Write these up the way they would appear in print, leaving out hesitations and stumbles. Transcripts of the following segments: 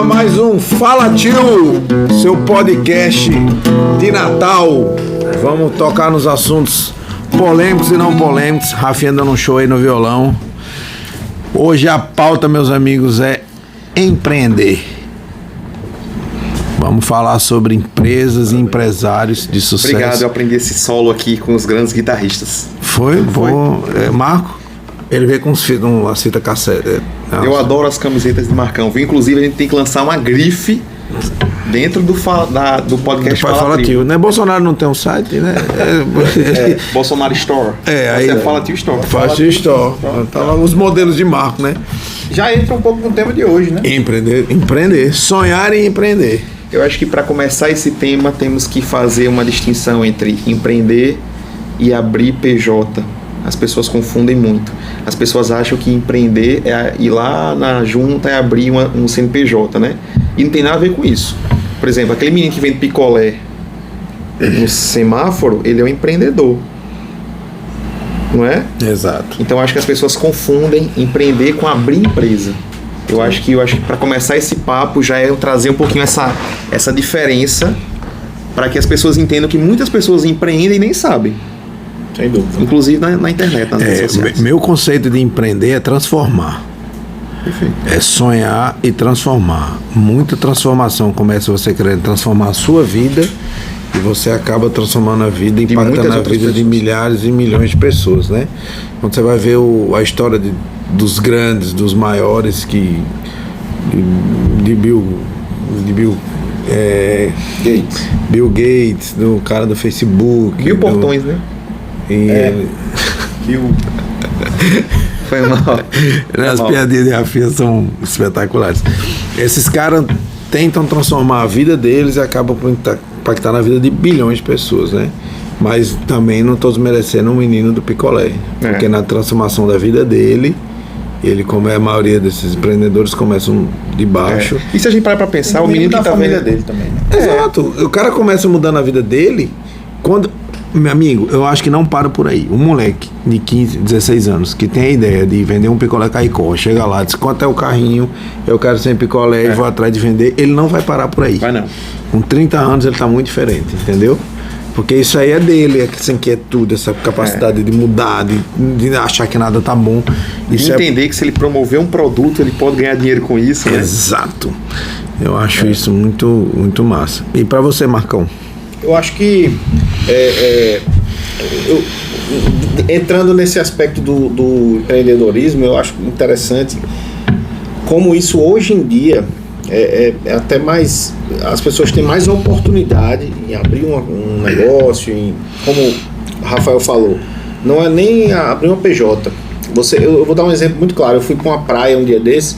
Mais um Fala Tio, seu podcast de Natal. Vamos tocar nos assuntos polêmicos e não polêmicos. Rafinha dando um show aí no violão. Hoje a pauta, meus amigos, é empreender. Vamos falar sobre empresas e empresários de sucesso. Obrigado, eu aprendi esse solo aqui com os grandes guitarristas. Foi? Marco? Ele veio com umas fitas cassete. Eu adoro as camisetas de Marcão. Inclusive, a gente tem que lançar uma grife dentro do podcast Fala Tio. Né? Bolsonaro não tem um site, né? Bolsonaro Store. Aí Fala Tio Store. Fala Tio Store. Tá lá os modelos de Marco, né? Já entra um pouco no tema de hoje, né? Empreender. Sonhar e empreender. Eu acho que para começar esse tema, temos que fazer uma distinção entre empreender e abrir PJ. As pessoas confundem muito. As pessoas acham que empreender é ir lá na junta e abrir um CNPJ, né? E não tem nada a ver com isso. Por exemplo, aquele menino que vende picolé no semáforo, ele é um empreendedor. Não é? Exato. Então acho que as pessoas confundem empreender com abrir empresa. Eu acho que para começar esse papo já é eu trazer um pouquinho essa diferença para que as pessoas entendam que muitas pessoas empreendem e nem sabem. Sem dúvida. Inclusive na internet, nas redes sociais. Meu conceito de empreender é transformar. Perfeito. É sonhar e transformar. Muita transformação começa você querendo transformar a sua vida e você acaba transformando a vida, impactando a vida de milhares e milhões de pessoas, né? Quando você vai ver a história dos grandes, dos maiores de Bill Gates, do cara do Facebook, Bill Portões, né? Foi mal. As piadinhas de Rafinha são espetaculares. Esses caras tentam transformar a vida deles e acabam por impactar na vida de bilhões de pessoas, né? Mas também não estou desmerecendo um menino do picolé, porque na transformação da vida dele, ele, como é a maioria desses empreendedores, começam de baixo. E se a gente parar para pensar, o menino que tá família vendo dele também, né? Exato. O cara começa mudando a vida dele quando... Meu amigo, eu acho que não para por aí. Um moleque de 15, 16 anos que tem a ideia de vender um picolé Caicó, chega lá, diz quanto é o carrinho, eu quero sem picolé e vou atrás de vender, ele não vai parar por aí. Vai não. Com 30 anos ele tá muito diferente, entendeu? Porque isso aí é dele, essa inquietude, essa capacidade de mudar, de achar que nada tá bom. Isso entender que se ele promover um produto, ele pode ganhar dinheiro com isso, né? Exato. Eu acho isso muito, muito massa. E para você, Marcão? Eu acho que entrando nesse aspecto do empreendedorismo, eu acho interessante como isso hoje em dia é até mais, as pessoas têm mais oportunidade em abrir um negócio, como o Rafael falou, não é nem abrir uma PJ. Eu vou dar um exemplo muito claro. Eu fui para uma praia um dia desse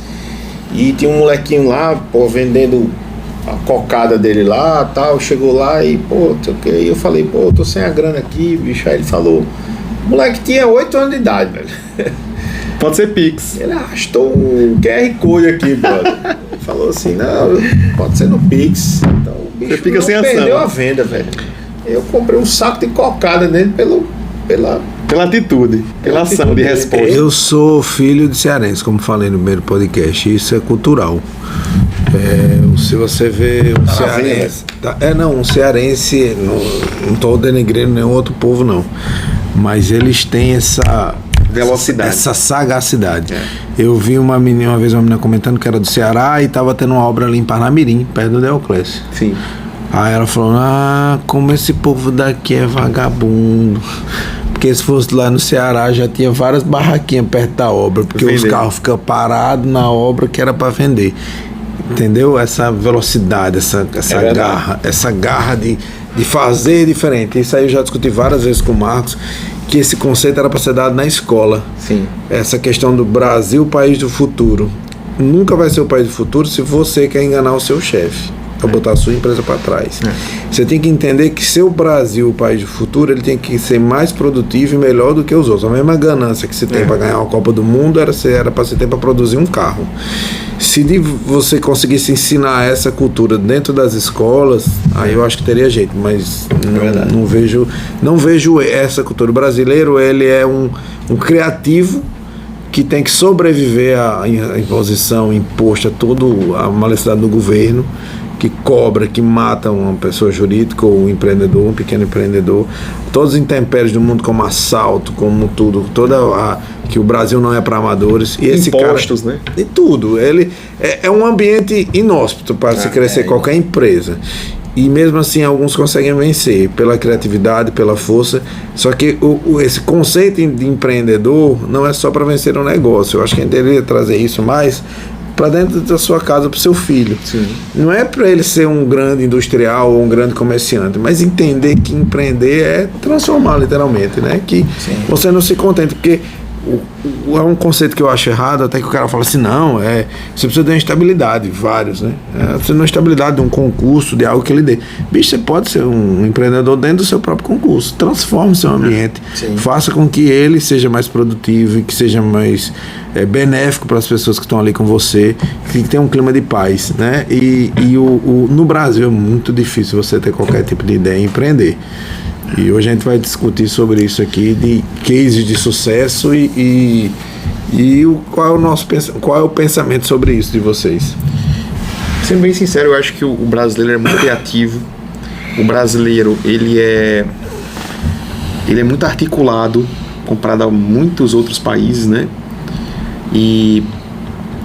e tinha um molequinho lá, vendendo a cocada dele lá, tal, chegou lá e, eu falei, tô sem a grana aqui, bicho. Aí ele falou, o moleque tinha 8 anos de idade, velho. Pode ser Pix. Ele arrastou um QR Code aqui, brother. Ele falou assim, não, pode ser no Pix. Então o bicho fica sem perdeu a venda, velho. Eu comprei um saco de cocada nele pela atitude, pela ação de resposta. Eu sou filho de cearense, como falei no primeiro podcast, isso é cultural. Se você vê um cearense, um cearense, não estou denegrindo nenhum outro povo não, mas eles têm essa velocidade, essa sagacidade. Eu vi uma menina comentando que era do Ceará e estava tendo uma obra ali em Parnamirim, perto do Deoclésio. Sim. Aí ela falou, como esse povo daqui é vagabundo. Porque se fosse lá no Ceará já tinha várias barraquinhas perto da obra, porque os carros ficam parados na obra que era para vender. Entendeu? Essa velocidade, essa garra de fazer diferente. Isso aí eu já discuti várias vezes com o Marcos, que esse conceito era para ser dado na escola. Sim. Essa questão do Brasil, país do futuro. Nunca vai ser o país do futuro se você quer enganar o seu chefe, para botar a sua empresa para trás. Você tem que entender que seu Brasil, o país do futuro, ele tem que ser mais produtivo e melhor do que os outros. A mesma ganância que você tem para ganhar uma Copa do Mundo era para você ter para produzir um carro. Se você conseguisse ensinar essa cultura dentro das escolas, aí eu acho que teria jeito, mas não vejo essa cultura. O brasileiro, ele é um criativo que tem que sobreviver à imposição imposta, toda a malecidade do governo, que cobra, que mata uma pessoa jurídica ou um empreendedor, um pequeno empreendedor, todos os intempéries do mundo, como assalto, como tudo, que o Brasil não é para amadores. E esse impostos, cara, né? E tudo. Ele é um ambiente inóspito para se crescer qualquer empresa. E mesmo assim alguns conseguem vencer pela criatividade, pela força. Só que esse conceito de empreendedor não é só para vencer um negócio. Eu acho que a gente deveria trazer isso mais para dentro da sua casa, para o seu filho. Sim. Não é para ele ser um grande industrial ou um grande comerciante, mas entender que empreender é transformar literalmente, né? Que você não se contente, porque é um conceito que eu acho errado, até que o cara fala assim, não, você precisa de uma estabilidade, vários, né? Você precisa de uma estabilidade, de um concurso, de algo que ele dê. Bicho, você pode ser um empreendedor dentro do seu próprio concurso. Transforme o seu ambiente, faça com que ele seja mais produtivo e que seja mais benéfico para as pessoas que estão ali com você, que tenha um clima de paz, né? E no Brasil é muito difícil você ter qualquer tipo de ideia e empreender. E hoje a gente vai discutir sobre isso aqui, de cases de sucesso qual é o pensamento sobre isso de vocês. Sendo bem sincero, eu acho que o brasileiro é muito criativo. O brasileiro, ele é muito articulado comparado a muitos outros países, né? E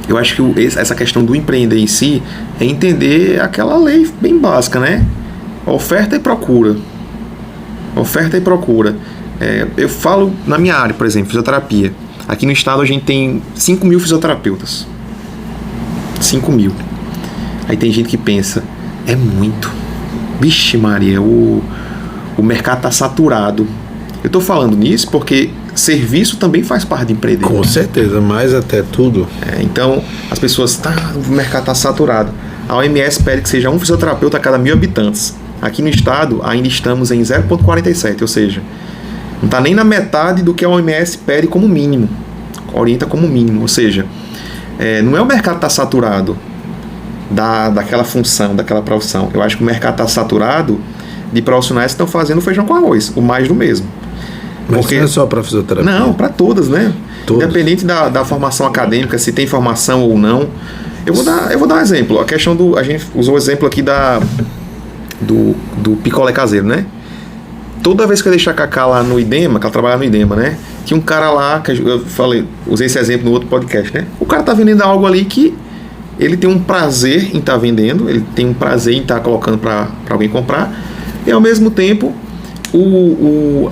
eu acho que essa questão do empreender em si é entender aquela lei bem básica, né? Oferta e procura. Oferta e procura. Eu falo na minha área, por exemplo, fisioterapia. Aqui no estado a gente tem 5 mil fisioterapeutas. 5 mil. Aí tem gente que pensa, é muito. Vixe Maria, o mercado está saturado. Eu estou falando nisso porque serviço também faz parte de empreender. Com certeza, mais até tudo. Então, as pessoas, o mercado está saturado. A OMS pede que seja um fisioterapeuta a cada 1.000 habitantes. Aqui no estado, ainda estamos em 0,47, ou seja, não está nem na metade do que a OMS pede como mínimo, orienta como mínimo, ou seja, não é o mercado está saturado daquela função, daquela profissão. Eu acho que o mercado está saturado de profissionais que estão fazendo feijão com arroz, o mais do mesmo. Mas não é só para fisioterapia? Não, para todas, né? Todas. Independente da formação acadêmica, se tem formação ou não. Eu vou dar um exemplo. A questão a gente usou o exemplo aqui do picolé caseiro, né? Toda vez que eu deixei a Cacá lá no IDEMA, que ela trabalha no IDEMA, né? Tinha um cara lá, que eu falei, usei esse exemplo no outro podcast, né? O cara tá vendendo algo ali que ele tem um prazer em estar vendendo, ele tem um prazer em estar colocando para alguém comprar, e ao mesmo tempo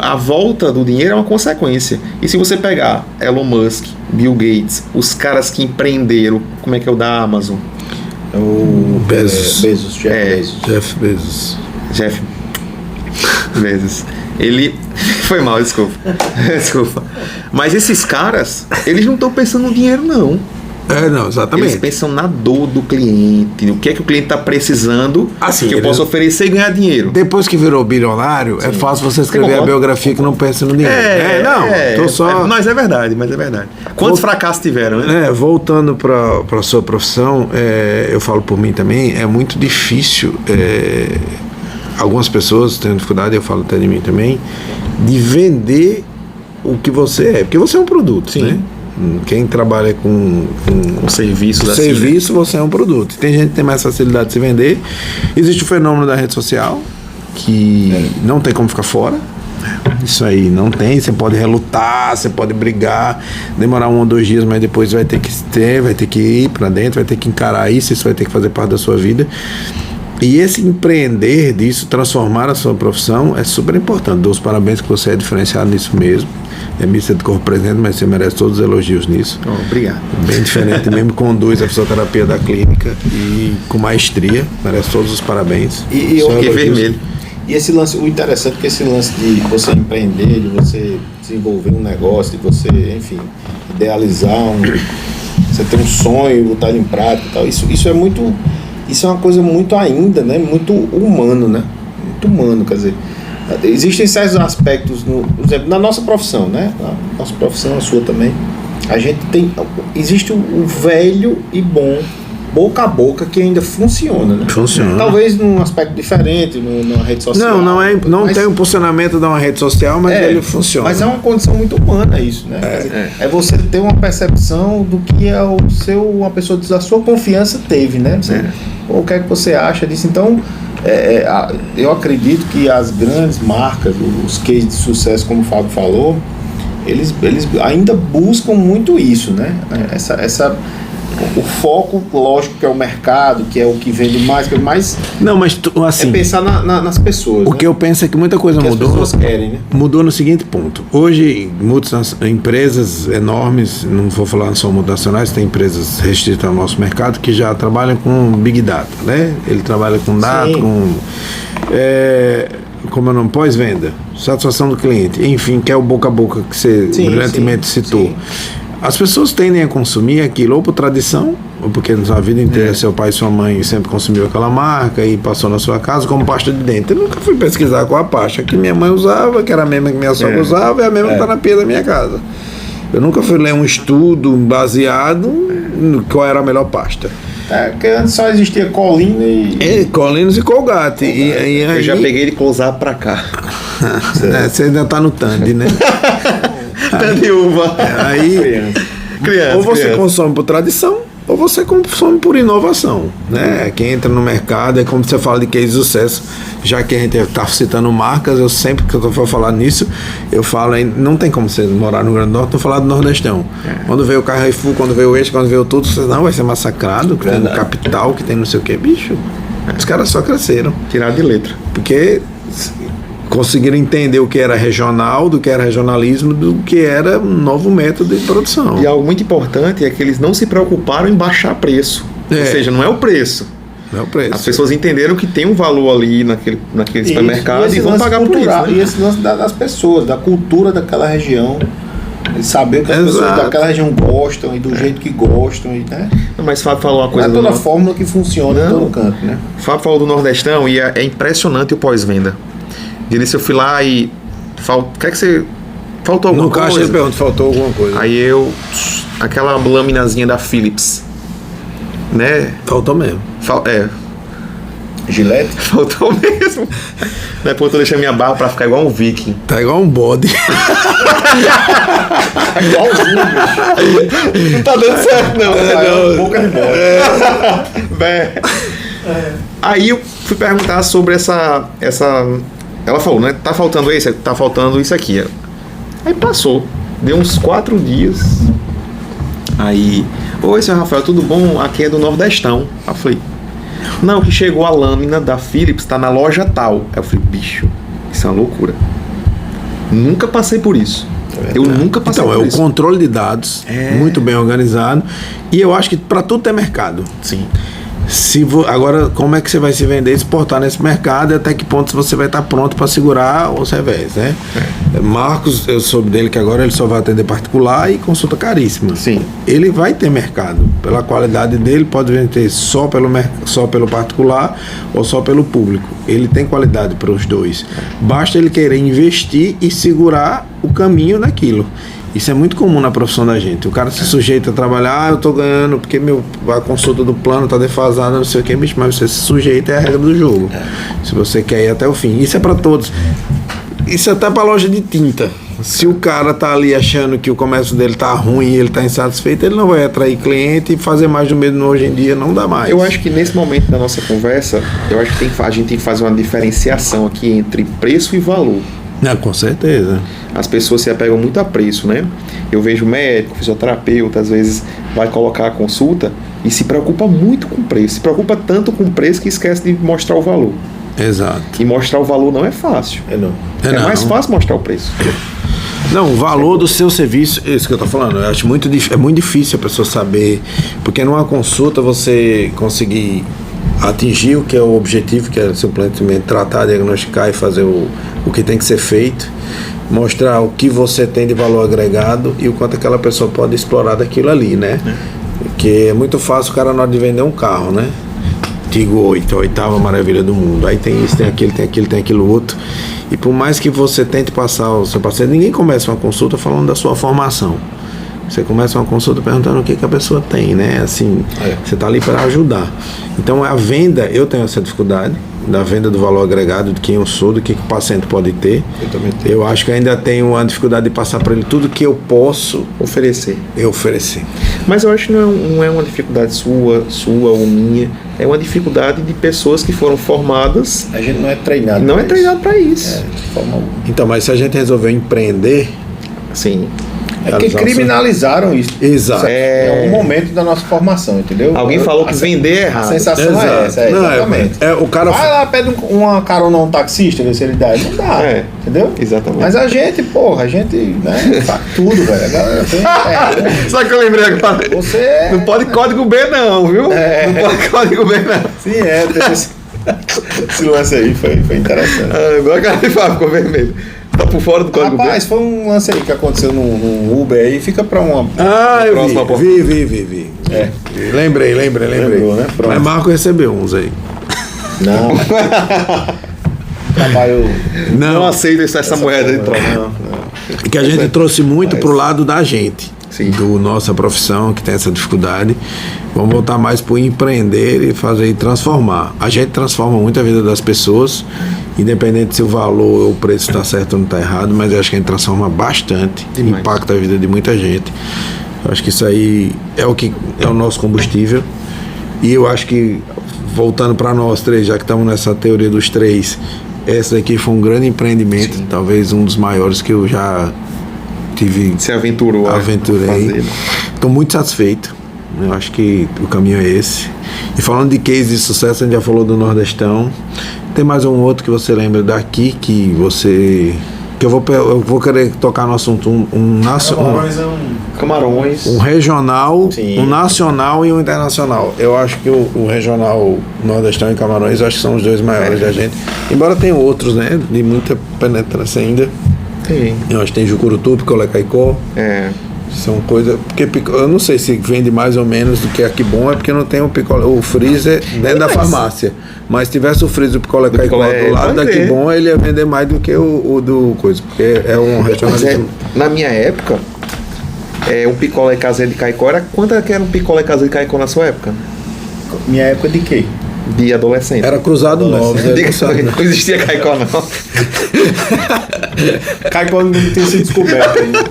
a volta do dinheiro é uma consequência. E se você pegar Elon Musk, Bill Gates, os caras que empreenderam, como é que é o da Amazon? O Bezos. Jeff Bezos. Ele... Foi mal, desculpa. Desculpa. Mas esses caras, eles não estão pensando no dinheiro, não. Não, exatamente. Eles pensam na dor do cliente, o que é que o cliente está precisando, assim, que eu posso oferecer e ganhar dinheiro. Depois que virou bilionário, é fácil você escrever a biografia que não pensa no dinheiro. Mas é verdade. Quantos fracassos tiveram, né? Voltando para a sua profissão, eu falo por mim também, é muito difícil, algumas pessoas têm dificuldade, eu falo até de mim também, de vender o que você é, porque você é um produto, né? Quem trabalha com serviços assim, serviço, você é um produto. Tem gente que tem mais facilidade de se vender. Existe o fenômeno da rede social, que não tem como ficar fora. Isso aí não tem. Você pode relutar, você pode brigar, demorar 1 ou 2 dias, mas depois vai ter que ir para dentro, vai ter que encarar isso vai ter que fazer parte da sua vida. E esse empreender disso, transformar a sua profissão, é super importante. Dou os parabéns que você é diferenciado nisso mesmo. É missa de corpo presente, mas você merece todos os elogios nisso. Obrigado. Bem diferente, mesmo conduz a fisioterapia da clínica e com maestria. Merece todos os parabéns. E eu fiquei vermelho. E esse lance, o interessante é que esse lance de você empreender, de você desenvolver um negócio, de você, enfim, idealizar você ter um sonho, botar ele em prática e tal, isso é muito... Isso é uma coisa muito ainda, né? Muito humano, né? Muito humano, quer dizer, existem certos aspectos, por exemplo, na nossa profissão, né? A nossa profissão, a sua também, a gente tem... Existe o velho e bom boca a boca que ainda funciona, né? Funciona. Talvez num aspecto diferente, numa rede social. Não mas, tem o funcionamento de uma rede social, mas ele funciona. Mas é uma condição muito humana isso, né? É você ter uma percepção do que uma pessoa da sua confiança teve, né? O que é que você acha disso? Então, eu acredito que as grandes marcas, os cases de sucesso, como o Fábio falou, eles ainda buscam muito isso, né? O foco, lógico, que é o mercado, que é o que vende mais, Não, mas assim, é pensar nas pessoas. O que eu penso é que muita coisa mudou. As pessoas querem, né? Mudou no seguinte ponto. Hoje, muitas empresas enormes, não vou falar só multinacionais, tem empresas restritas ao nosso mercado que já trabalham com Big Data, né? Ele trabalha com data, como é o nome? Pós-venda, satisfação do cliente, enfim, que é o boca a boca que você brilhantemente citou. Sim. As pessoas tendem a consumir aquilo ou por tradição, ou porque na sua vida inteira seu pai e sua mãe sempre consumiu aquela marca e passou na sua casa como pasta de dente. Eu nunca fui pesquisar qual a pasta que minha mãe usava, que era a mesma que minha sogra usava, e a mesma que está na pia da minha casa. Eu nunca fui ler um estudo baseado no qual era a melhor pasta. Porque antes só existia Colinos e Colgate. Eu já peguei de closar pra cá. Você ainda tá no Tandy, né? Pé de uva. Aí, ou você consome por tradição, ou você consome por inovação, né? Quem entra no mercado, é como você fala de case de sucesso, já que a gente está citando marcas, eu sempre que eu for falar nisso, eu falo, não tem como você morar no Grande Norte, não falar do Nordestão. Quando veio o Carrefour, quando veio o Eixo, quando veio tudo, você não vai ser massacrado, que tem capital, que tem não sei o que, bicho. Os caras só cresceram. Tirar de letra. Porque conseguiram entender o que era regional, do que era regionalismo, do que era um novo método de produção. E algo muito importante é que eles não se preocuparam em baixar preço. Ou seja, não é o preço. Não é o preço. As pessoas entenderam que tem um valor ali naquele supermercado e vão pagar por isso. Né? E esse lance das pessoas, da cultura daquela região. Saber o que as pessoas daquela região gostam e do jeito que gostam. Né? Mas Fábio falou uma coisa. Não é toda a fórmula que funciona em todo canto. Né? Fábio falou do Nordestão e é impressionante o pós-venda. Disse, eu fui lá e quer que você faltou alguma coisa? No caixa ele pergunta, faltou alguma coisa. Aí aquela laminazinha da Philips, né? Faltou mesmo. Gillette? Faltou mesmo. Depois eu deixei minha barra pra ficar igual um viking. Tá igual um bode. Igualzinho, bicho. Não tá dando certo, não. Boca de bode. Aí eu fui perguntar sobre essa. Ela falou, né? Tá faltando isso aqui. Aí passou. Deu uns 4 dias. Aí, oi, senhor Rafael, tudo bom? Aqui é do Nordestão. Aí eu falei, não, que chegou a lâmina da Philips, tá na loja tal. Aí eu falei, bicho, isso é uma loucura. Nunca passei por isso. Eu nunca passei por isso. Então, é o controle de dados, muito bem organizado. E eu acho que para tudo tem mercado. Sim. Agora, como é que você vai se vender e exportar nesse mercado e até que ponto você vai estar pronto para segurar os revés, né? Marcos, eu soube dele que agora ele só vai atender particular e consulta caríssima. Sim. Ele vai ter mercado. Pela qualidade dele, pode vender só pelo particular ou só pelo público. Ele tem qualidade para os dois. Basta ele querer investir e segurar o caminho daquilo. Isso é muito comum na profissão da gente. O cara se sujeita a trabalhar, eu tô ganhando porque a consulta do plano tá defasada, não sei o que, bicho, mas você se sujeita, é a regra do jogo. Se você quer ir até o fim. Isso é para todos. Isso é até pra loja de tinta. Se o cara tá ali achando que o comércio dele tá ruim e ele tá insatisfeito, ele não vai atrair cliente e fazer mais do mesmo hoje em dia não dá mais. Eu acho que nesse momento da nossa conversa, eu acho que a gente tem que fazer uma diferenciação aqui entre preço e valor. Com certeza. As pessoas se apegam muito a preço, né? Eu vejo médico, fisioterapeuta, às vezes vai colocar a consulta e se preocupa muito com o preço. Se preocupa tanto com o preço que esquece de mostrar o valor. Exato. E mostrar o valor não é fácil. É mais fácil mostrar o preço. Não, o valor do seu serviço, isso que eu tô falando, eu acho muito difícil a pessoa saber, porque numa consulta você conseguir atingir o que é o objetivo, que é simplesmente tratar, diagnosticar e fazer o que tem que ser feito, mostrar o que você tem de valor agregado e o quanto aquela pessoa pode explorar daquilo ali, né? Porque é muito fácil o cara na hora de vender um carro, né? Tigo 8, a 8ª maravilha do mundo. Aí tem isso, tem aquilo, tem aquilo outro. E por mais que você tente passar o seu paciente, ninguém começa uma consulta falando da sua formação. Você começa uma consulta perguntando o que a pessoa tem, né? Assim, você está ali para ajudar. Então, a venda, eu tenho essa dificuldade da venda do valor agregado, de quem eu sou, do que o paciente pode ter. Eu também tenho. Eu acho que ainda tenho a dificuldade de passar para ele tudo que eu posso Oferecer. oferecer. Mas eu acho que não é uma dificuldade sua ou minha. É uma dificuldade de pessoas que foram formadas. A gente não é treinado. Não é treinado para isso. De forma alguma. Então, mas se a gente resolver empreender... Sim. É que criminalizaram isso. Exato. Em algum momento da nossa formação, entendeu? Alguém falou que vender é A errado. sensação Exato. é essa, Não, exatamente. o cara... Vai lá, pede uma carona a um taxista, ver se ele dá. Não dá, entendeu? Exatamente. Mas a gente, porra, né, faz tudo, velho. A galera tem... Só que eu lembrei agora. Você... Não pode código B não, viu? Não pode código B não. Sim, teve esse lance aí, foi interessante. Agora a cara de Fábio ficou vermelho. Tá por fora do código Rapaz, foi um lance aí que aconteceu no Uber aí, fica pra uma... eu próxima vi. Lembrei. Lembrou, né? Pronto. Mas Marco recebeu uns aí. Não. Trabalho... Não aceito essa moeda de troca. Não. Que a gente trouxe muito pro lado da gente. Sim. Do nossa profissão, que tem essa dificuldade. Vamos voltar mais pro empreender e fazer e transformar. A gente transforma muito a vida das pessoas, independente se o valor ou o preço está certo ou não está errado, mas eu acho que a gente transforma bastante, Demais. impacta a vida de muita gente. Eu acho que isso aí é o nosso combustível. E eu acho que, voltando para nós três, já que estamos nessa teoria dos três, essa daqui foi um grande empreendimento, talvez um dos maiores que eu já tive. Se aventurou. Aventurei. Estou muito satisfeito. Eu acho que o caminho é esse. E falando de case de sucesso, a gente já falou do Nordestão. Tem mais um outro que você lembra daqui que você... Que eu vou querer tocar no assunto. Camarões. Um regional, Sim. um nacional e um internacional. Eu acho que o regional Nordestão e Camarões, eu acho que são os dois maiores da gente. Embora tenha outros, né? De muita penetrância ainda. Tem. Eu acho que tem Jucurutu, Picolé Caicó. São coisas. Porque eu não sei se vende mais ou menos do que aqui bom, é porque não tem o freezer dentro da farmácia. Mas se tivesse o freezer do Picolé Caicó do lado daqui bom, ele ia vender mais do que o do coisa. Porque é um regionalismo. Na minha época, um picolé caseiro de Caicó quanto era um picolé caseiro de Caicó na sua época? Minha época de quê? De adolescente. Era Cruzado Novos. Não existia Caicó, não. Caicó não tinha sido descoberto ainda.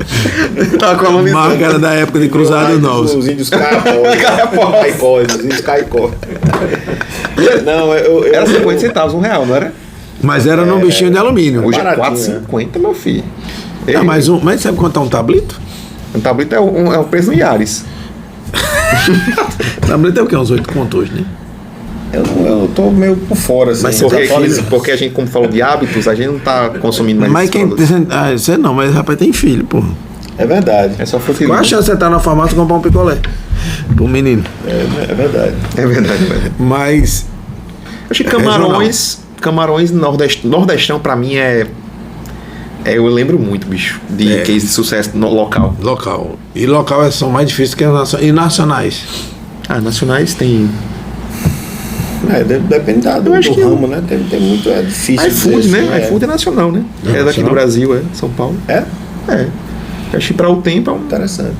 Tava colonizando. Marca era da época de Cruzado Novos. Os índios Caicós, os índios Caicó. Não, Era 50 centavos, R$1, não era? Mas era num bichinho de alumínio. Hoje é baratinho, 4,50, meu filho. Mas sabe quanto é um tablito? Um tablito é o preço no Yaris. Tablito é o quê? Uns 8 contos hoje, né? Eu tô meio por fora, assim. Mas Porque a gente, como falou de hábitos, a gente não tá consumindo mais Mas esses quem. produtos. Você não, mas rapaz tem filho, pô. É verdade. É só fruta e Qual a livre. chance de você estar na farmácia e comprar um picolé? Pro menino. É verdade. É verdade, velho. Mas. Acho que Camarões Nordestão pra mim eu lembro muito, bicho, de case de sucesso local. Local. E local são mais difíceis que e nacionais. Nacionais tem Depende do ramo, né? Tem muito, é difícil. iFood, dizer, né? assim, iFood é nacional, né? É É daqui nacional? do Brasil, São Paulo. É? Acho que para o tempo é um... Interessante.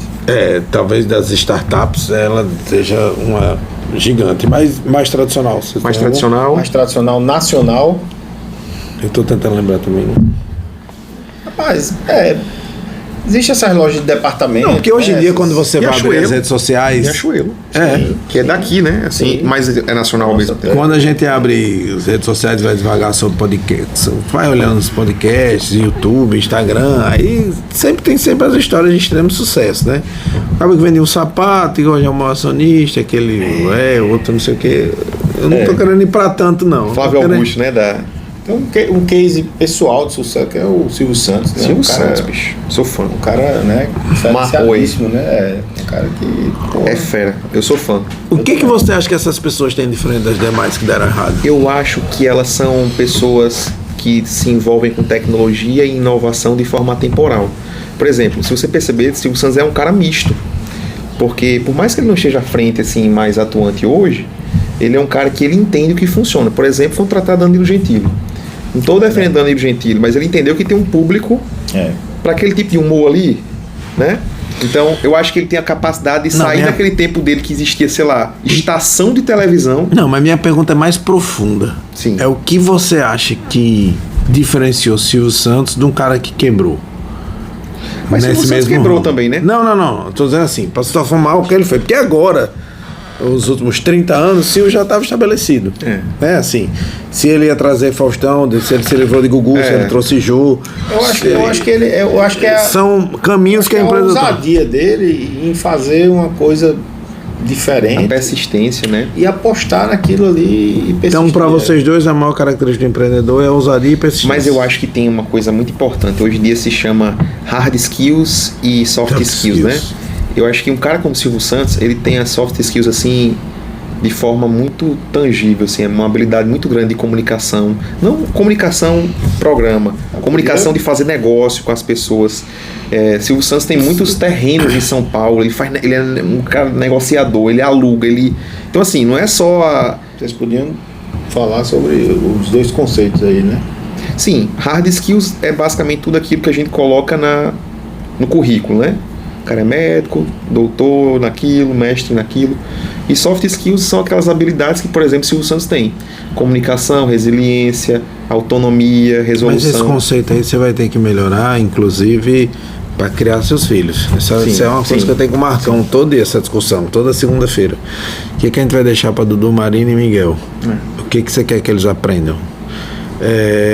Talvez das startups ela seja uma gigante, mas mais tradicional. Você mais tem tradicional. Mais tradicional, nacional. algum? Eu tô tentando lembrar também. Né? Rapaz, existe essas lojas de departamento. Não, porque hoje em né? dia, quando você vai abrir Riachuelo. as redes sociais. Riachuelo. É. Que é daqui, né? Assim, Sim. mas é nacional Nossa, mesmo. Quando a gente abre as redes sociais, vai devagar sobre podcast, vai olhando os podcasts, YouTube, Instagram, aí tem sempre as histórias de extremo sucesso, né? Acaba que vende um sapato, igual é um acionista, aquele outro não sei o que. Eu não tô querendo ir pra tanto, não. Flávio Tô querendo- Augusto, né? Tem um case pessoal de sucesso que é o Silvio Santos, né? Silvio Um cara- Santos, bicho. Sou fã. Um cara, né? Diferenciadíssimo, né? Um cara que. Pô, É fera. Eu sou fã. O que você acha que essas pessoas têm diferente das demais que deram errado? Eu acho que elas são pessoas que se envolvem com tecnologia e inovação de forma atemporal. Por exemplo, se você perceber, Silvio Santos é um cara misto. Porque, por mais que ele não esteja à frente, assim, mais atuante hoje, ele é um cara que ele entende o que funciona. Por exemplo, contratar Danilo Gentili. Não estou defendendo Danilo Gentili, mas ele entendeu que tem um público para aquele tipo de humor ali, né? Então, eu acho que ele tem a capacidade de sair daquele tempo dele que existia, sei lá, estação de televisão. Não, mas minha pergunta é mais profunda. Sim. É o que você acha que diferenciou Silvio Santos de um cara que quebrou? Mas Silvio Santos quebrou também, né? Não. Tô dizendo assim, para se transformar o que ele foi. Porque agora, os últimos 30 anos, Silvio já estava estabelecido. É assim, se ele ia trazer Faustão, se ele se livrou de Gugu, se ele trouxe Jô. Eu acho que são caminhos que a empresa a ousadia dele em fazer uma coisa diferente. A persistência, né? E apostar naquilo ali e persistir. Então, para vocês dois, a maior característica do empreendedor é a ousadia e persistência. Mas eu acho que tem uma coisa muito importante. Hoje em dia se chama hard skills e soft skills, né? Eu acho que um cara como Silvio Santos, ele tem as soft skills assim de forma muito tangível, assim, é uma habilidade muito grande de comunicação. Não comunicação programa, comunicação de fazer negócio com as pessoas. Silvio Santos tem muitos terrenos em São Paulo, ele é um cara negociador, ele aluga, então assim, não é só Vocês podiam falar sobre os dois conceitos aí, né? Sim, hard skills é basicamente tudo aquilo que a gente coloca no currículo, né? O cara é médico, doutor naquilo, mestre naquilo. E soft skills são aquelas habilidades que, por exemplo, Silvio Santos tem. Comunicação, resiliência, autonomia, resolução. Mas esse conceito aí você vai ter que melhorar, inclusive, para criar seus filhos. Isso é uma coisa que eu tenho com o Marcão, toda essa discussão, toda segunda-feira. O que a gente vai deixar para Dudu, Marina e Miguel? O que você quer que eles aprendam?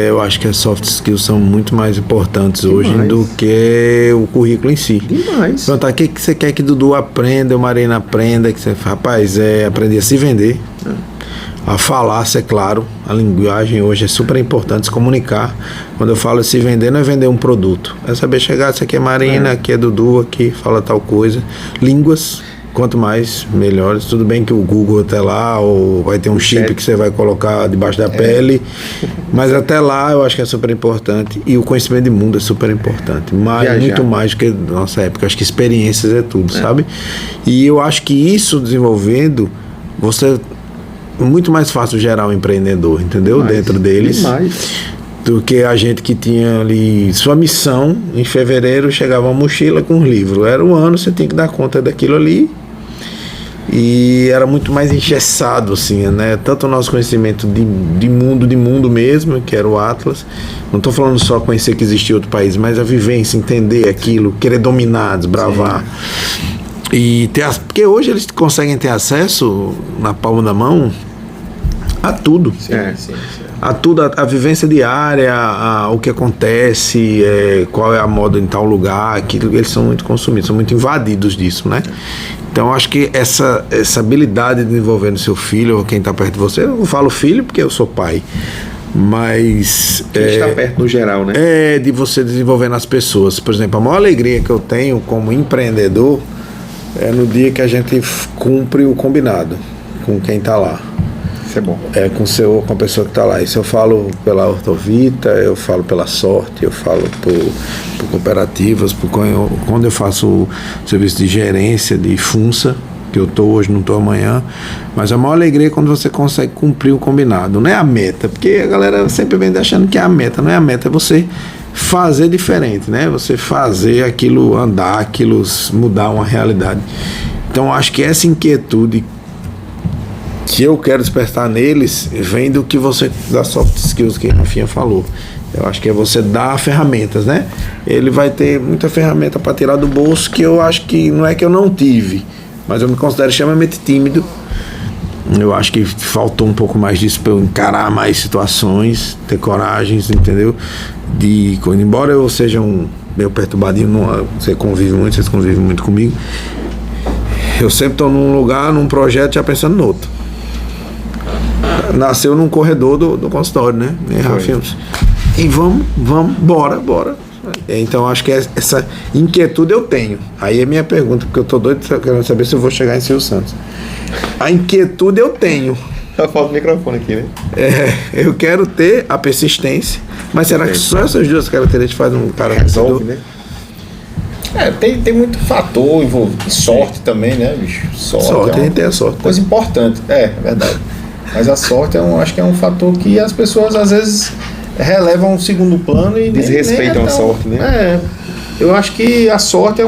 Eu acho que as soft skills são muito mais importantes hoje do que o currículo em si. Demais. Perguntar o que você quer que Dudu aprenda, o Marina aprenda, que você, rapaz, aprender a se vender, a falar, ser claro. A linguagem hoje é super importante, se comunicar. Quando eu falo se vender, não é vender um produto, é saber chegar, isso aqui é Marina, aqui é Dudu, aqui fala tal coisa. Línguas, quanto mais, melhores. Tudo bem que o Google até lá, ou vai ter um chip que você vai colocar debaixo da pele, mas até lá eu acho que é super importante. E o conhecimento de mundo é super importante, muito mais do que na nossa época. Acho que experiências é tudo, sabe? E eu acho que isso desenvolvendo, você é muito mais fácil gerar um empreendedor, entendeu? Dentro deles. Do que a gente que tinha ali sua missão. Em fevereiro chegava uma mochila com um livro. Era um ano, você tinha que dar conta daquilo ali. E era muito mais engessado, assim, né? Tanto o nosso conhecimento de mundo mesmo, que era o Atlas. Não estou falando só conhecer que existia outro país, mas a vivência, entender aquilo, querer dominar, desbravar. E porque hoje eles conseguem ter acesso na palma da mão a tudo. A tudo, a vivência diária, o que acontece, qual é a moda em tal lugar, aquilo, eles são muito consumidos, são muito invadidos disso, né? Então acho que essa habilidade de desenvolver no seu filho ou quem está perto de você, eu não falo filho porque eu sou pai, mas quem está perto no geral, né? De você desenvolver nas pessoas. Por exemplo, a maior alegria que eu tenho como empreendedor é no dia que a gente cumpre o combinado com quem está lá. Isso é bom. Com a pessoa que está lá. Isso eu falo pela Ortovita, eu falo pela Sorte, eu falo por cooperativas, quando eu faço o serviço de gerência de FUNSA, que eu estou hoje, não estou amanhã, mas a maior alegria é quando você consegue cumprir o combinado. Não é a meta, porque a galera sempre vem achando que é a meta. Não é a meta, é você fazer diferente, né? Você fazer aquilo andar, aquilo mudar uma realidade. Então acho que essa inquietude que eu quero despertar neles vem do que você, das soft skills que a Rafinha falou. Eu acho que é você dar ferramentas, né? Ele vai ter muita ferramenta para tirar do bolso, que eu acho que não é que eu não tive, mas eu me considero extremamente tímido. Eu acho que faltou um pouco mais disso para eu encarar mais situações, ter coragens, entendeu? Embora eu seja meio perturbadinho, você convive muito, vocês convivem muito comigo, eu sempre estou num lugar, num projeto, já pensando no outro. Nasceu num corredor do consultório, né? E vamos, bora. Então acho que essa inquietude eu tenho. Aí é minha pergunta, porque eu tô doido querendo saber se eu vou chegar em Silvio Santos. A inquietude eu tenho. Só falta o microfone aqui, né? Eu quero ter a persistência, mas será que só essas duas características fazem um cara resolve, né? Tem muito fator envolvido. Sorte também, né, bicho? Sorte, a gente tem a sorte. Coisa importante, é verdade. Mas a sorte acho que é um fator que as pessoas às vezes relevam um segundo plano e desrespeitam a sorte, né? Eu acho que a sorte é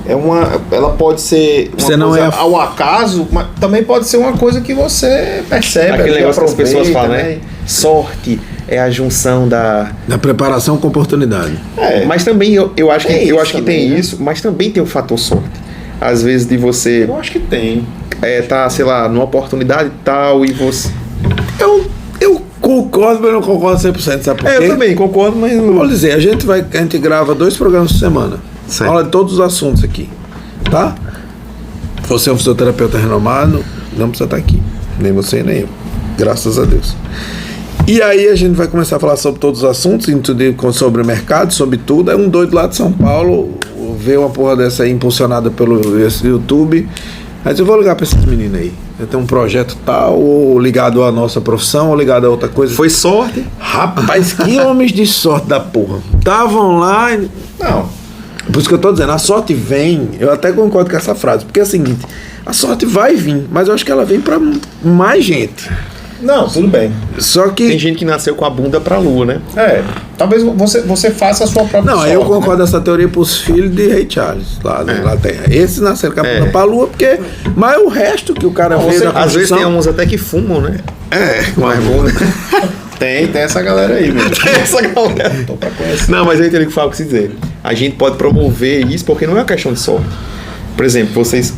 ela pode ser uma Você não coisa é ao acaso, mas também pode ser uma coisa que você percebe. Aquele negócio que as pessoas falam, né? né? Sorte é a junção da preparação com oportunidade. Mas também eu acho que também, tem né? isso, mas também tem o fator sorte. Às vezes de você Eu acho que tem. tá, sei lá, numa oportunidade tal e você... Eu concordo, mas não concordo 100%, sabe por quê? eu também concordo, mas não... Vou dizer, a gente grava 2 programas por semana. Certo. Fala de todos os assuntos aqui, tá? Você é um fisioterapeuta renomado, não precisa estar aqui. Nem você, nem eu. Graças a Deus. E aí a gente vai começar a falar sobre todos os assuntos, sobre o mercado, sobre tudo. Aí um doido lá de São Paulo vê uma porra dessa aí impulsionada pelo YouTube. Mas eu vou ligar pra esses meninos aí. Eu tenho um projeto tal, ou ligado à nossa profissão, ou ligado a outra coisa. Foi sorte. Rapaz, que homens de sorte da porra. Estavam lá e... Não. Por isso que eu tô dizendo, a sorte vem, eu até concordo com essa frase, porque é o seguinte, a sorte vai vir, mas eu acho que ela vem pra mais gente. Não, tudo bem. Só que... Tem gente que nasceu com a bunda pra lua, né? Talvez você faça a sua própria Não, sorte, eu concordo né? dessa teoria pros filhos de Rei Charles, lá na Inglaterra. Esses nasceram com a bunda pra lua, porque... Mas o resto que o cara vê da Às vezes construção... tem uns até que fumam, né? Mas bunda. Tem essa galera aí, mesmo. Essa galera. Tô pra conhecer. Não, mas eu entendo o que o Fábio quis dizer. A gente pode promover isso porque não é uma questão de sorte. Por exemplo, vocês...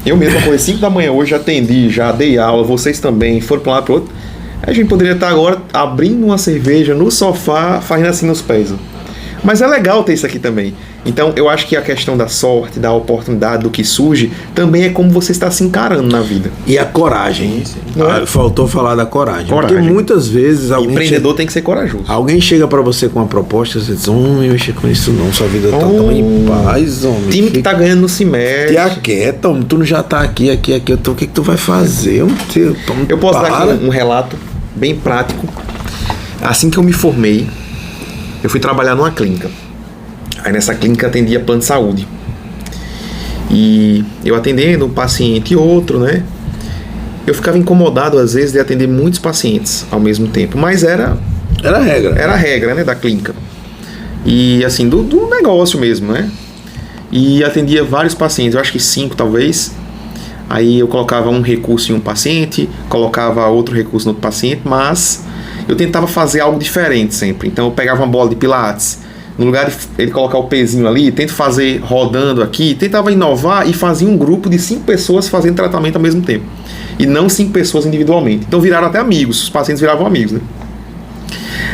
Eu mesmo acordei 5 da manhã hoje, atendi, já dei aula, vocês também, foram pra um lado pro outro. A gente poderia estar agora abrindo uma cerveja no sofá, fazendo assim nos pés. Mas é legal ter isso aqui também. Então, eu acho que a questão da sorte, da oportunidade, do que surge, também é como você está se encarando na vida. E a coragem. Faltou falar da coragem. Coragem. Porque muitas vezes alguém... Empreendedor tem que ser corajoso. Alguém chega pra você com uma proposta, você diz, homem, mexer com isso não, sua vida tá tão em paz, homem. Time que tá ganhando não se mexe. Te aquieta, homem, tu não já tá aqui, o que que tu vai fazer? Eu posso dar aqui um relato bem prático. Assim que eu me formei, eu fui trabalhar numa clínica. Aí nessa clínica atendia plano de saúde. E eu atendendo um paciente e outro, né? Eu ficava incomodado às vezes de atender muitos pacientes ao mesmo tempo, mas era a regra. Era a regra, né, da clínica. E assim, do negócio mesmo, né? E atendia vários pacientes, eu acho que 5 talvez. Aí eu colocava um recurso em um paciente, colocava outro recurso no outro paciente, mas eu tentava fazer algo diferente sempre. Então eu pegava uma bola de pilates, no lugar de ele colocar o pezinho ali, tento fazer rodando aqui, tentava inovar e fazia um grupo de 5 pessoas fazendo tratamento ao mesmo tempo. E não 5 pessoas individualmente. Então viraram até amigos, os pacientes viravam amigos, né?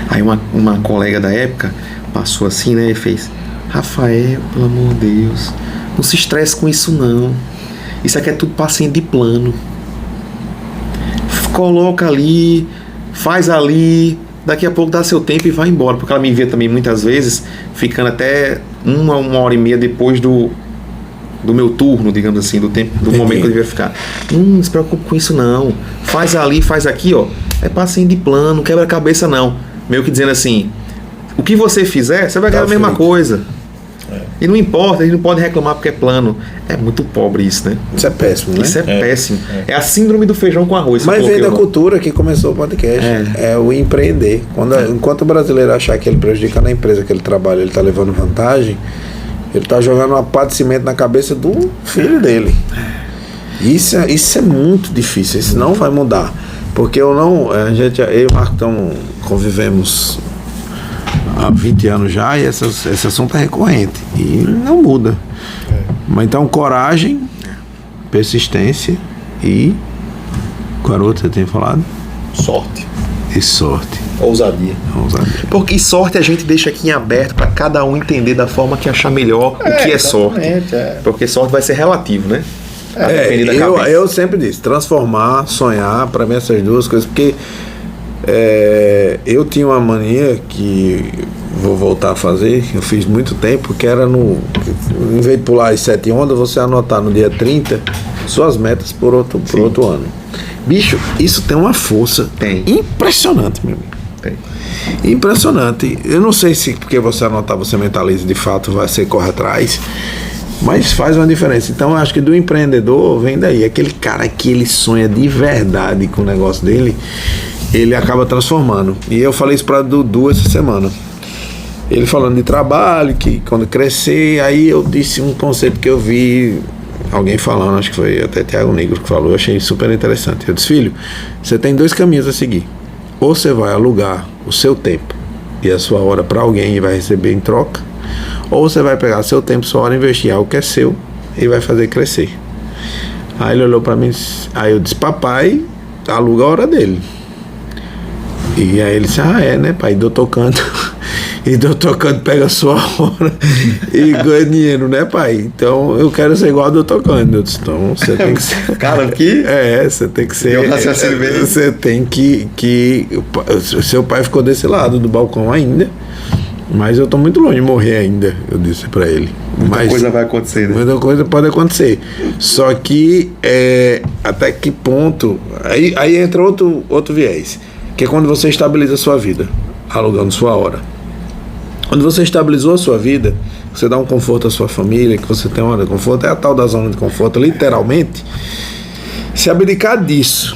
Aí uma colega da época passou assim, né, e fez: Rafael, pelo amor de Deus, não se estresse com isso não. Isso aqui é tudo paciente de plano. Coloca ali, faz ali, daqui a pouco dá seu tempo e vai embora. Porque ela me via também muitas vezes ficando até uma hora e meia depois do meu turno, digamos assim, do tempo, do momento que eu devia ficar. Não se preocupe com isso não. Faz ali, faz aqui, ó. É paciente de plano, não quebra a cabeça não. Meio que dizendo assim, o que você fizer, você vai ganhar a mesma coisa. E não importa, a gente não pode reclamar porque é plano. É muito pobre isso, né? Isso é péssimo, né? Isso é péssimo. É a síndrome do feijão com arroz. Mas vem da cultura que começou o podcast. É o empreender. Enquanto o brasileiro achar que ele prejudica na empresa que ele trabalha, ele está levando vantagem, ele está jogando uma pá de cimento na cabeça do filho dele. Isso é muito difícil. Isso não vai mudar. Porque eu e o Marco convivemos há 20 anos já e esse assunto é recorrente e não muda. Mas então coragem, persistência e qual era o outro que você tem falado? Sorte. E sorte. Ousadia. Porque sorte a gente deixa aqui em aberto para cada um entender da forma que achar melhor o que é sorte. Porque sorte vai ser relativo, né? Eu sempre disse, transformar, sonhar, para mim essas duas coisas, porque eu tinha uma mania que vou voltar a fazer, eu fiz muito tempo, que era em vez de pular as 7 ondas, você anotar no dia 30 suas metas por outro ano. Bicho, isso tem uma força impressionante, meu amigo. Impressionante. Eu não sei se porque você anotar, você mentaliza, de fato você corre atrás, mas faz uma diferença. Então eu acho que do empreendedor vem daí, aquele cara que ele sonha de verdade com o negócio dele, ele acaba transformando. E eu falei isso para Dudu essa semana. Ele falando de trabalho, que quando crescer, aí eu disse um conceito que eu vi alguém falando, acho que foi até Thiago Negro que falou, eu achei super interessante. Eu disse, filho, você tem 2 caminhos a seguir. Ou você vai alugar o seu tempo e a sua hora para alguém e vai receber em troca, ou você vai pegar seu tempo, sua hora, investir em algo que é seu e vai fazer crescer. Aí ele olhou para mim, aí eu disse, papai aluga a hora dele. E aí ele disse, é, né, pai, dou tocando. E dou tocando, pega a sua hora e ganha dinheiro, né, pai? Então eu quero ser igual a dou tocando. Eu disse, então você tem que ser. Cara, que. Você tem que ser. Você tem que. Seu pai ficou desse lado do balcão ainda, mas eu tô muito longe de morrer ainda, eu disse pra ele. Muita coisa vai acontecer, né? Muita coisa pode acontecer. Só que até que ponto. Aí entra outro viés, que é quando você estabiliza a sua vida, alugando sua hora. Quando você estabilizou a sua vida, você dá um conforto à sua família, que você tem uma hora de conforto, é a tal da zona de conforto, literalmente. Se abdicar disso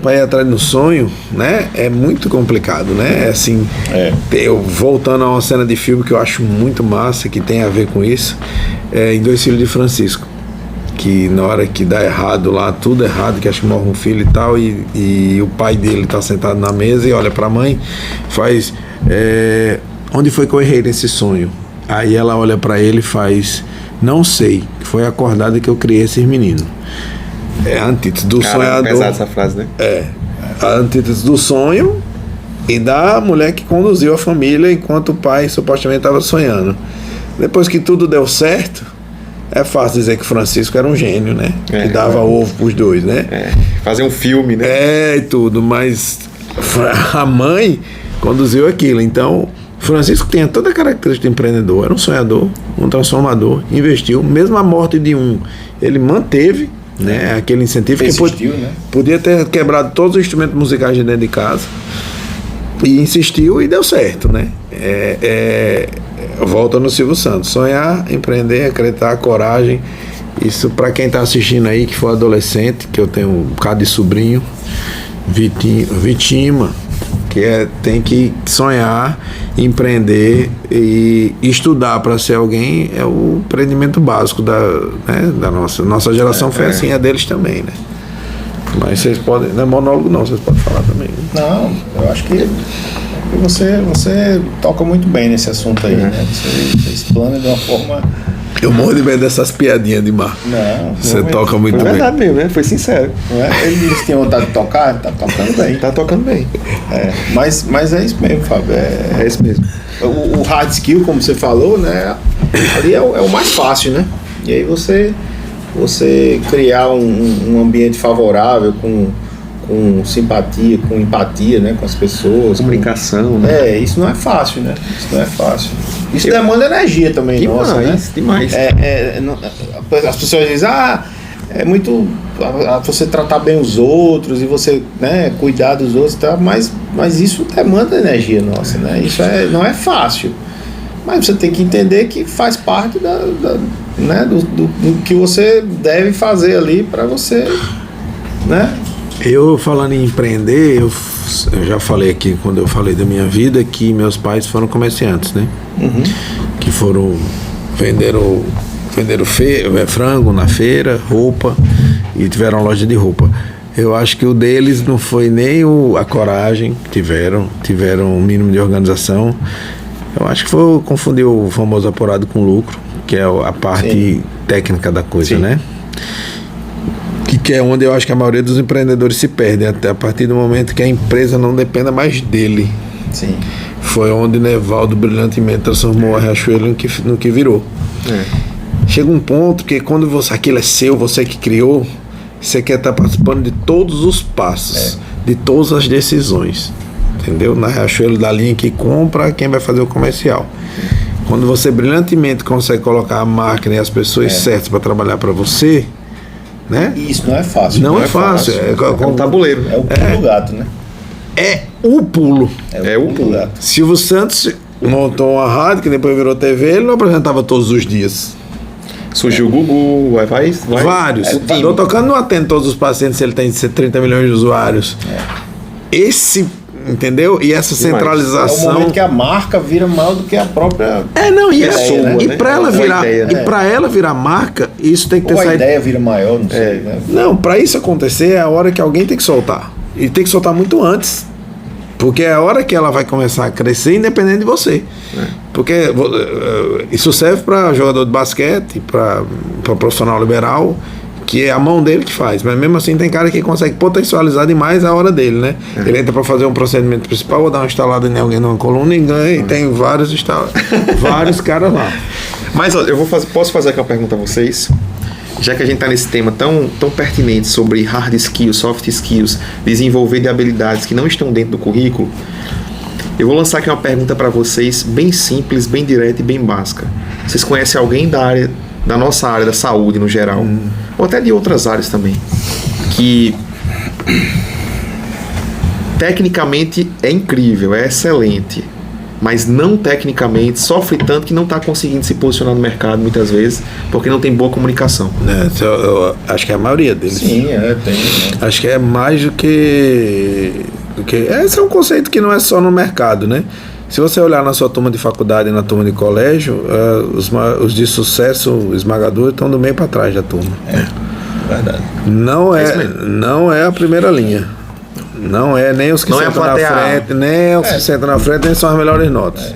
para ir atrás do sonho, né, é muito complicado, né? Assim, eu voltando a uma cena de filme que eu acho muito massa, que tem a ver com isso, em Dois Filhos de Francisco, que na hora que dá errado lá, tudo errado, que acho que morre um filho e tal, e o pai dele tá sentado na mesa e olha para a mãe, faz... onde foi que eu errei nesse sonho? Aí ela olha pra ele e faz, não sei, foi acordada que eu criei esses meninos. É a antítese do sonhador. Pesada essa frase, né? A antítese do sonho e da mulher que conduziu a família enquanto o pai supostamente estava sonhando. Depois que tudo deu certo, é fácil dizer que Francisco era um gênio, né? Que dava ovo pros dois, né? Fazer um filme, né? E tudo, mas a mãe conduziu aquilo. Então, Francisco tinha toda a característica de empreendedor, era um sonhador, um transformador, investiu, mesmo a morte de um, ele manteve, né, aquele incentivo. Persistiu, que podia ter quebrado todos os instrumentos musicais de dentro de casa, e insistiu e deu certo, né? Volta no Silvio Santos, sonhar, empreender, acreditar, coragem. Isso para quem está assistindo aí, que for adolescente, que eu tenho um bocado de sobrinho, Vitima, que tem que sonhar, empreender e estudar para ser alguém, é o empreendimento básico da nossa geração. Foi assim, a deles também, né? Mas vocês podem, não é monólogo não, vocês podem falar também, né? Não, eu acho que você toca muito bem nesse assunto aí, né? Você explana de uma forma... Eu morro de medo dessas piadinhas de mar. Não, você toca muito bem. Foi verdade mesmo, né? Foi sincero. Ele disse que tinha vontade de tocar, tá tocando bem. Tá tocando bem. Mas é isso mesmo, Fábio. É isso mesmo. O hard skill, como você falou, né? Ali é o mais fácil, né? E aí você criar um ambiente favorável com simpatia, com empatia, né, com as pessoas. Comunicação, né? Isso não é fácil, né? Isso não é fácil. Isso demanda energia também, demais, nossa, né? Demais. As pessoas dizem, é muito você tratar bem os outros e você, né, cuidar dos outros e tal, mas isso demanda energia nossa, né? Isso não é fácil. Mas você tem que entender que faz parte né, do que você deve fazer ali para você, né? Eu, falando em empreender, eu já falei aqui, quando eu falei da minha vida, que meus pais foram comerciantes, né? Que venderam frango na feira, roupa, e tiveram loja de roupa. Eu acho que o deles não foi nem a coragem que tiveram um mínimo de organização. Eu acho que foi confundir o famoso apurado com lucro, que é a parte técnica da coisa, né? Que é onde eu acho que a maioria dos empreendedores se perdem, até a partir do momento que a empresa não dependa mais dele. Sim. Foi onde Nevaldo brilhantemente transformou a Riachuelo no que virou. Chega um ponto que quando aquilo é seu, você que criou, você quer estar participando de todos os passos, de todas as decisões, entendeu? Na Riachuelo, da linha que compra, quem vai fazer o comercial. Quando você brilhantemente consegue colocar a máquina e as pessoas certas para trabalhar para você, né? Isso não é fácil. Não é fácil. É um tabuleiro. É o pulo do gato, né? É o pulo. É o pulo do gato. Silvio Santos montou uma rádio que depois virou TV, ele não apresentava todos os dias. Surgiu o Gugu, vai. Vários. Tô tocando, não atende todos os pacientes se ele tem 30 milhões de usuários. Esse entendeu? E essa É o centralização... momento que a marca vira maior do que a própria... E pessoa, né? para ela virar, ideia, né? e para ela virar marca, isso tem que ter Ou a saído... ideia vira maior, não sei, né? Não, para isso acontecer é a hora que alguém tem que soltar. E tem que soltar muito antes. Porque é a hora que ela vai começar a crescer independente de você. Porque isso serve para jogador de basquete, para profissional liberal, que é a mão dele que faz. Mas mesmo assim tem cara que consegue potencializar demais a hora dele, né? Ele entra para fazer um procedimento principal, ou dar uma instalada em alguém numa coluna e ganha, e tem vários caras lá. Mas olha, posso fazer aqui uma pergunta a vocês? Já que a gente está nesse tema tão pertinente sobre hard skills, soft skills, desenvolver de habilidades que não estão dentro do currículo, eu vou lançar aqui uma pergunta para vocês, bem simples, bem direta e bem básica. Vocês conhecem alguém da nossa área da saúde no geral, ou até de outras áreas também, que tecnicamente é incrível, é excelente, mas não tecnicamente, sofre tanto que não está conseguindo se posicionar no mercado muitas vezes, porque não tem boa comunicação? Eu acho que é a maioria deles. Sim, tem. Acho que é mais do que... Esse é um conceito que não é só no mercado, né? Se você olhar na sua turma de faculdade e na turma de colégio, os de sucesso esmagador estão do meio para trás da turma. Verdade. Não é a primeira linha. Não é nem os que sentam na frente, nem os que sentam na frente, nem são as melhores notas.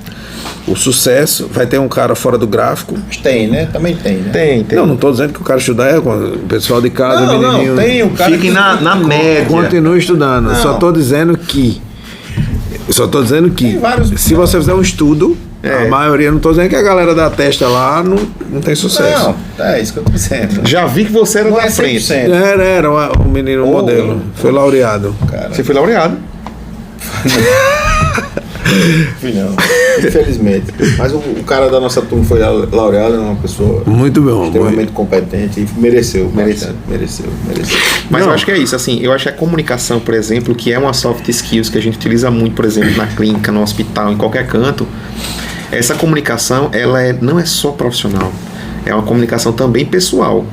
O sucesso vai ter um cara fora do gráfico. Mas tem, né? Também tem, né? Tem. Não estou dizendo que o cara estudar o pessoal de casa, menininho. Não, tem o cara fique na média. Continue estudando. Só estou dizendo que se você fizer um estudo, a maioria, não estou dizendo que a galera da testa lá não tem sucesso. Não, é isso que eu estou dizendo. Já vi que você era Não da é frente. 100%. Era um menino modelo. Foi laureado. Cara, Você foi laureado. fui não. Infelizmente. Mas o cara da nossa turma foi laureado, é uma pessoa Muito bom. extremamente competente e mereceu. Mereceu. Mas Não. eu acho que é isso, assim, eu acho que a comunicação, por exemplo, que é uma soft skills que a gente utiliza muito, por exemplo, na clínica, no hospital, em qualquer canto, essa comunicação, ela não é só profissional, é uma comunicação também pessoal.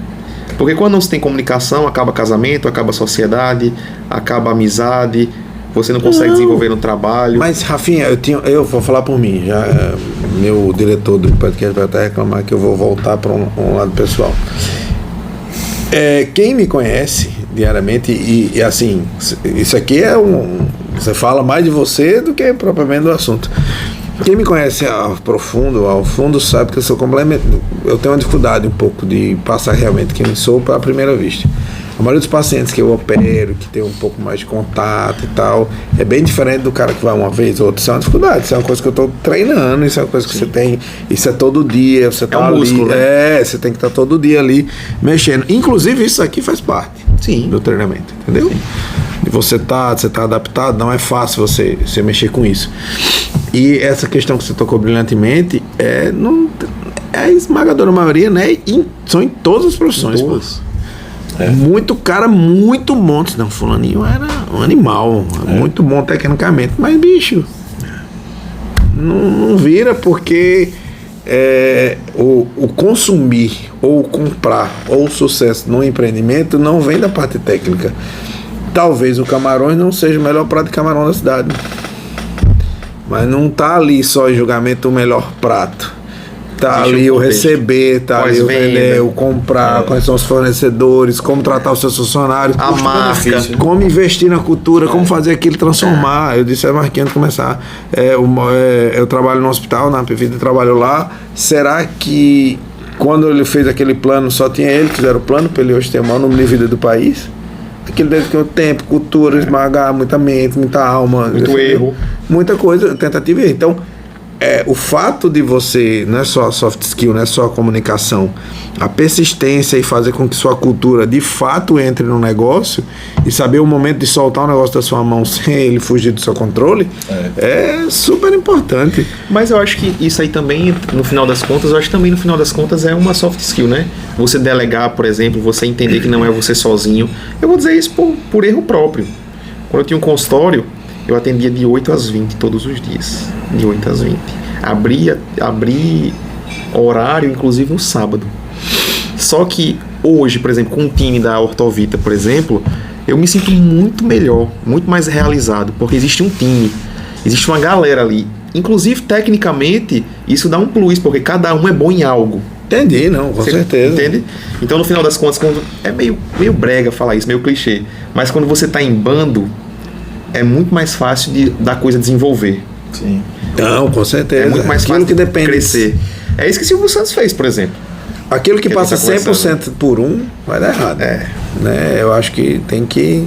Porque quando não se tem comunicação, acaba casamento, acaba sociedade, acaba amizade, você não consegue desenvolver no trabalho. Mas, Rafinha, eu vou falar por mim. Já, meu diretor do podcast vai até reclamar que eu vou voltar para um lado pessoal. Quem me conhece diariamente, e assim, isso aqui você fala mais de você do que propriamente do assunto. Quem me conhece ao fundo, sabe que eu sou completamente... Eu tenho uma dificuldade um pouco de passar realmente quem sou à primeira vista. A maioria dos pacientes que eu opero, que tem um pouco mais de contato e tal, é bem diferente do cara que vai uma vez ou outra. Isso é uma dificuldade, isso é uma coisa que eu estou treinando, isso é uma coisa que você tem, isso é todo dia, você tá ali, músculo, né? Você tem que estar todo dia ali mexendo. Inclusive isso aqui faz parte do treinamento, entendeu? E você tá adaptado, não é fácil você mexer com isso. E essa questão que você tocou brilhantemente é a esmagadora maioria, né? São em todas as profissões. Muito cara, muito bom. Não, fulaninho era um animal, muito bom tecnicamente, mas bicho, não vira porque o consumir, ou o comprar, ou o sucesso no empreendimento não vem da parte técnica. Talvez o Camarões não seja o melhor prato de camarão da cidade, mas não tá ali só em julgamento o melhor prato. Tá ali o receber, tá ali o vender, o comprar, quais são os fornecedores, como tratar os seus funcionários, a marca, como investir na cultura, como fazer aquilo transformar. Eu disse a Marquinhos começar. Eu trabalho no hospital, na Vida trabalho lá. Será que quando ele fez aquele plano, só tinha ele que fizeram o plano para ele hoje ter o maior número de vida do país? Aquilo deve ter tempo, cultura, esmagar, muita mente, muita alma, muito erro, muita coisa, tentativa e erro. Então, o fato de você, não é só a soft skill, não é só a comunicação, a persistência e fazer com que sua cultura de fato entre no negócio e saber o momento de soltar o negócio da sua mão sem ele fugir do seu controle é super importante. Mas eu acho que isso aí também, no final das contas, é uma soft skill, né? Você delegar, por exemplo, você entender que não é você sozinho. Eu vou dizer isso por erro próprio. Quando eu tinha um consultório, eu atendia de 8 às 20 todos os dias. De 8 às 20. Abri horário, inclusive no sábado. Só que hoje, por exemplo, com o time da Ortovita, por exemplo, eu me sinto muito melhor, muito mais realizado, porque existe um time, existe uma galera ali. Inclusive, tecnicamente, isso dá um plus, porque cada um é bom em algo. Entendi, não, com certeza. Entende? Então, no final das contas, é meio brega falar isso, meio clichê. Mas quando você está em bando, é muito mais fácil da coisa desenvolver. Sim. Não, com certeza. É muito mais Aquilo fácil que depende crescer. É isso que o Silvio Santos fez, por exemplo. Aquilo que passa tá 100% por um, vai dar errado. Né? Eu acho que tem que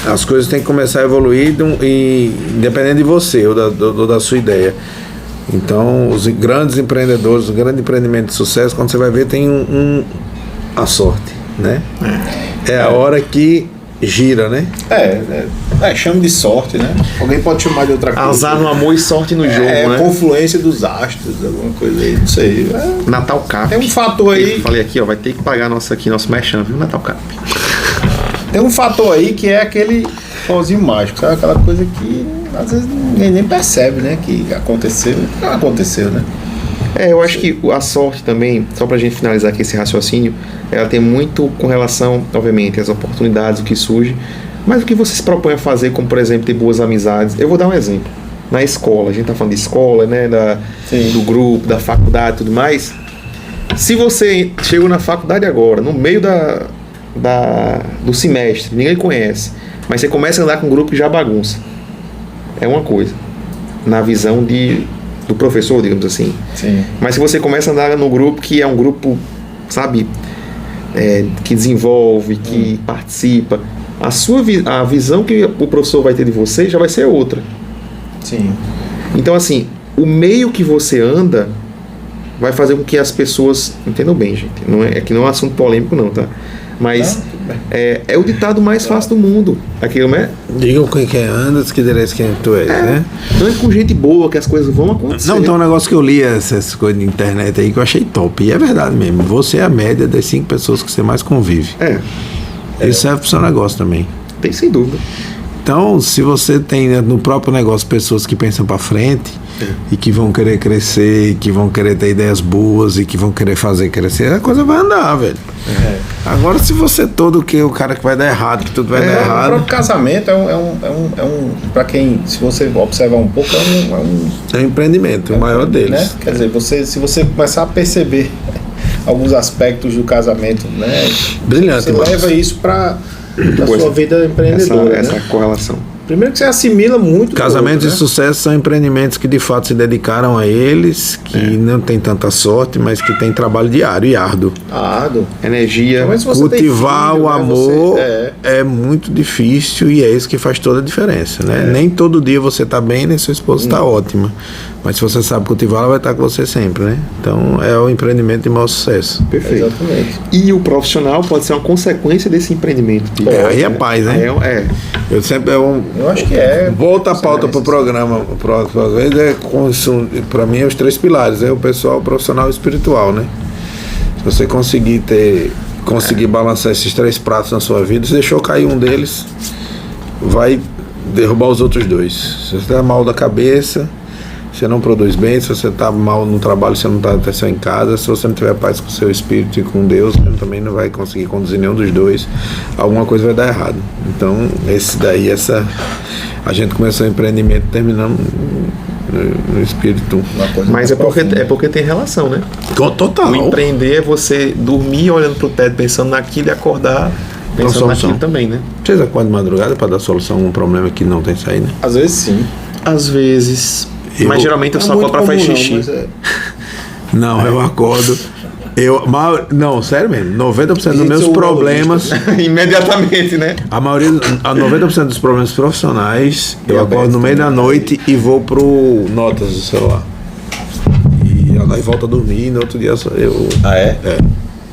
as coisas têm que começar a evoluir independente de você ou da sua ideia. Então, os grandes empreendedores, os grandes empreendimentos de sucesso, quando você vai ver, tem a sorte, né? É a hora que gira, né? Chama de sorte, né? Alguém pode chamar de outra coisa. Azar no amor e sorte no jogo, né? Confluência dos astros, alguma coisa aí, não sei. Natal Cap. Tem um fator aí. Eu falei aqui, ó, vai ter que pagar nosso merchan, viu? Natal Cap. Tem um fator aí que é aquele pozinho mágico, sabe? Aquela coisa que às vezes ninguém nem percebe, né? Que aconteceu. Não aconteceu, né? Eu acho que a sorte também, só pra gente finalizar aqui esse raciocínio, ela tem muito com relação, obviamente, às oportunidades, o que surge, mas o que você se propõe a fazer, como por exemplo, ter boas amizades. Eu vou dar um exemplo. Na escola, a gente tá falando de escola, né? Do grupo, da faculdade e tudo mais. Se você chegou na faculdade agora, no meio do semestre, ninguém conhece, mas você começa a andar com um grupo que já bagunça. É uma coisa. Na visão do professor, digamos assim. Sim. Mas se você começa a andar no grupo que é um grupo, sabe, que desenvolve, que participa, a visão que o professor vai ter de você já vai ser outra. Sim. Então, assim, o meio que você anda vai fazer com que as pessoas entendam bem, gente. Aqui não é um assunto polêmico, não, tá? Mas é o ditado mais fácil do mundo. Aquilo, né? Digam com quem andas, que dirás quem tu és, né? Ande com gente boa, que as coisas vão acontecer. Não, tem um negócio que eu li essas coisas de internet aí que eu achei top. E é verdade mesmo. Você é a média das 5 pessoas que você mais convive. Isso serve pro seu negócio também. Tem, sem dúvida. Então, se você tem no próprio negócio pessoas que pensam para frente e que vão querer crescer, que vão querer ter ideias boas e que vão querer fazer crescer, a coisa vai andar, velho. Agora, se você o cara que vai dar errado, que tudo vai dar errado. O próprio casamento para quem, se você observar um pouco, é um empreendimento, o maior deles. Né? Quer dizer, se você começar a perceber alguns aspectos do casamento, né? Brilhante, você leva isso para a sua vida empreendedora. Essa correlação. Primeiro que você assimila muito. Casamentos de sucesso são empreendimentos que de fato se dedicaram a eles, que não tem tanta sorte, mas que tem trabalho diário e árduo. Energia. Cultivar filho, o amor é muito difícil e é isso que faz toda a diferença, né? Nem todo dia você está bem, nem sua esposa está ótima. Mas se você sabe cultivar, ela vai estar com você sempre, né? Então é o empreendimento de maior sucesso. Perfeito. Exatamente. E o profissional pode ser uma consequência desse empreendimento. Aí é paz, né? Eu sempre eu acho que volta a pauta para o programa. Próxima vez para mim é os 3 pilares, o pessoal, o profissional e o espiritual, né? Se você conseguir balançar esses 3 pratos na sua vida, se deixou cair um deles, vai derrubar os outros 2. Se você está mal da cabeça, você não produz bem. Se você está mal no trabalho, você não está atenção em casa. Se você não tiver paz com o seu espírito e com Deus, você também não vai conseguir conduzir nenhum dos 2. Alguma coisa vai dar errado. Então, a gente começou o empreendimento e terminamos no espírito. Mas é porque tem relação, né? Total. O empreender é você dormir olhando para o teto, pensando naquilo e acordar pensando naquilo também, né? Vocês acordam de madrugada para dar solução a um problema que não tem saída? Às vezes sim. Às vezes. Mas geralmente eu só acordo para fazer xixi. Não, eu acordo. Não, sério mesmo. 90% dos meus problemas. Imediatamente, né? A 90% dos problemas profissionais, eu acordo no meio da noite e vou pro Notas do celular. E aí volto a dormir e no outro dia eu.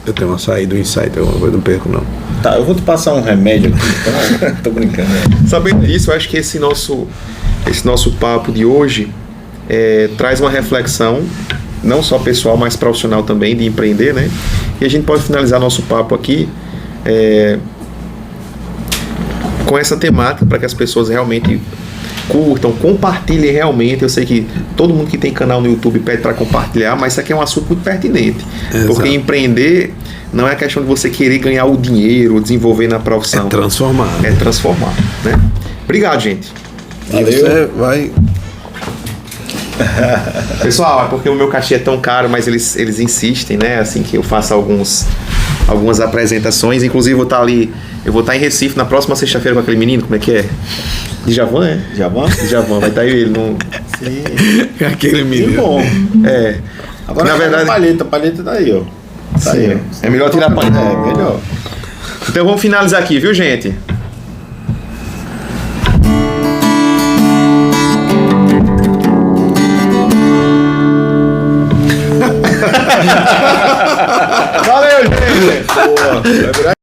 Eu tenho uma saída, um insight, alguma coisa, não perco não. Tá, eu vou te passar um remédio aqui, então. Tô brincando. Sabendo disso, eu acho que esse nosso papo de hoje traz uma reflexão, não só pessoal, mas profissional também, de empreender, né? E a gente pode finalizar nosso papo aqui com essa temática, para que as pessoas realmente curtam, compartilhem realmente. Eu sei que todo mundo que tem canal no YouTube pede para compartilhar, mas isso aqui é um assunto muito pertinente. Exato. Porque empreender não é a questão de você querer ganhar o dinheiro, desenvolver na profissão. É transformar. É transformar, né? Obrigado, gente. E você vai... Pessoal, é porque o meu cachê é tão caro, mas eles insistem, né? Assim que eu faça algumas apresentações. Inclusive, eu vou estar em Recife na próxima sexta-feira com aquele menino, como é que é? Djavan, é? Djavan, vai estar ele no... Sim. Aquele Que menino. bom. É. Agora, na verdade, a palheta tá aí, ó. Tá aí, ó. é melhor tirar a palheta. É, melhor. Então vamos finalizar aqui, viu, gente? Valeu, gente! Boa. Vai virar